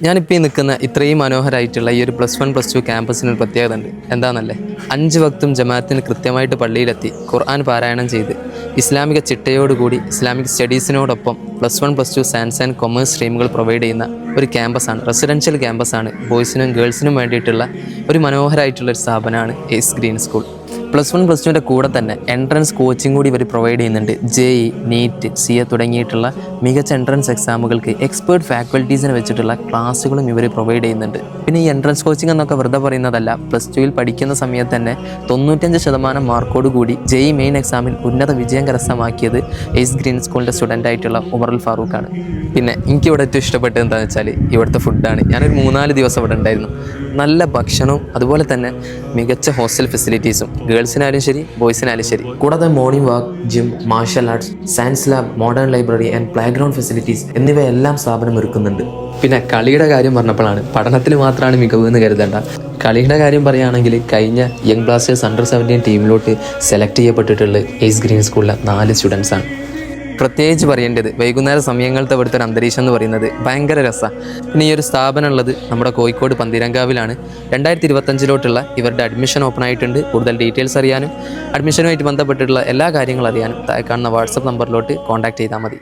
ഞാനിപ്പോൾ ഈ നിൽക്കുന്ന ഇത്രയും മനോഹരമായിട്ടുള്ള ഈ ഒരു +1 +2 ക്യാമ്പസിന് ഒരു പ്രത്യേകത ഉണ്ട്. എന്താണെന്നല്ലേ, 5 വക്തും ജമാഅത്തിന് കൃത്യമായിട്ട് പള്ളിയിലെത്തി ഖുർആൻ പാരായണം ചെയ്ത് ഇസ്ലാമിക ചിട്ടയോടുകൂടി ഇസ്ലാമിക് സ്റ്റഡീസിനോടൊപ്പം +1 +2 സയൻസ് ആൻഡ് കൊമേഴ്സ് സ്ട്രീമുകൾ പ്രൊവൈഡ് ചെയ്യുന്ന ഒരു ക്യാമ്പസാണ്. റെസിഡൻഷ്യൽ ക്യാമ്പസാണ്. ബോയ്സിനും ഗേൾസിനും വേണ്ടിയിട്ടുള്ള ഒരു മനോഹരമായിട്ടുള്ളൊരു സ്ഥാപനമാണ് എയ്സ് ഗ്രീൻ സ്കൂൾ. +1 +2ൻ്റെ കൂടെ തന്നെ എൻട്രൻസ് കോച്ചിങ് കൂടി ഇവർ പ്രൊവൈഡ് ചെയ്യുന്നുണ്ട്. JEE, നീറ്റ്, CA തുടങ്ങിയിട്ടുള്ള മികച്ച എൻട്രൻസ് എക്സാമുകൾക്ക് എക്സ്പേർട്ട് ഫാക്കൽറ്റീസിനെ വെച്ചിട്ടുള്ള ക്ലാസ്സുകളും ഇവർ പ്രൊവൈഡ് ചെയ്യുന്നുണ്ട്. പിന്നെ ഈ എൻട്രൻസ് കോച്ചിങ് എന്നൊക്കെ വെറുതെ പറയുന്നതല്ല. +2ൽ പഠിക്കുന്ന സമയത്ത് തന്നെ 95% മാർക്കോട് കൂടി JEE മെയിൻ എക്സാമിൽ ഉന്നത വിജയം കരസ്ഥമാക്കിയത് എയ്സ് ഗ്രീൻ സ്കൂളിൻ്റെ സ്റ്റുഡൻ്റ് ആയിട്ടുള്ള ഉമറുൽ ഫാറൂഖാണ്. പിന്നെ എനിക്കിവിടെ ഏറ്റവും ഇഷ്ടപ്പെട്ടത് എന്താണെന്ന് വെച്ചാൽ ഇവിടുത്തെ ഫുഡാണ്. ഞാനൊരു 3-4 ദിവസം ഇവിടെ ഉണ്ടായിരുന്നു. നല്ല ഭക്ഷണവും അതുപോലെ തന്നെ മികച്ച ഹോസ്റ്റൽ ഫെസിലിറ്റീസും ഗേൾസിനായാലും ശരി ബോയ്സിനായാലും ശരി. കൂടാതെ morning walk, gym, martial arts, science lab, modern library and playground facilities എന്നിവയെല്ലാം സ്ഥാപനം ഒരുക്കുന്നുണ്ട്. പിന്നെ കളിയുടെ കാര്യം പറഞ്ഞപ്പോഴാണ് പഠനത്തിൽ മാത്രമാണ് മികവ് എന്ന് കരുതേണ്ട. കളിയുടെ കാര്യം പറയുകയാണെങ്കിൽ കഴിഞ്ഞ യങ് ബ്ലാസ്റ്റേഴ്സ് അണ്ടർ-17 ടീമിലോട്ട് സെലക്ട് ചെയ്യപ്പെട്ടിട്ടുള്ള എയ്സ് ഗ്രീൻ സ്കൂളിലെ 4 സ്റ്റുഡൻസാണ്. പ്രത്യേകിച്ച് പറയേണ്ടത് വൈകുന്നേര സമയങ്ങളത്തെ ഇവിടുത്തെ ഒരു അന്തരീക്ഷം എന്ന് പറയുന്നത് ഭയങ്കര രസമാണ്. പിന്നെ ഈ ഒരു സ്ഥാപനം ഉള്ളത് നമ്മുടെ കോഴിക്കോട് പന്തീരങ്കാവിലാണ്. 2025 ഇവരുടെ അഡ്മിഷൻ ഓപ്പൺ ആയിട്ടുണ്ട്. കൂടുതൽ ഡീറ്റെയിൽസ് അറിയാനും അഡ്മിഷനുമായിട്ട് ബന്ധപ്പെട്ടിട്ടുള്ള എല്ലാ കാര്യങ്ങളും അറിയാനും താഴെ കാണുന്ന വാട്സപ്പ് നമ്പറിലോട്ട് കോൺടാക്ട് ചെയ്താൽ മതി.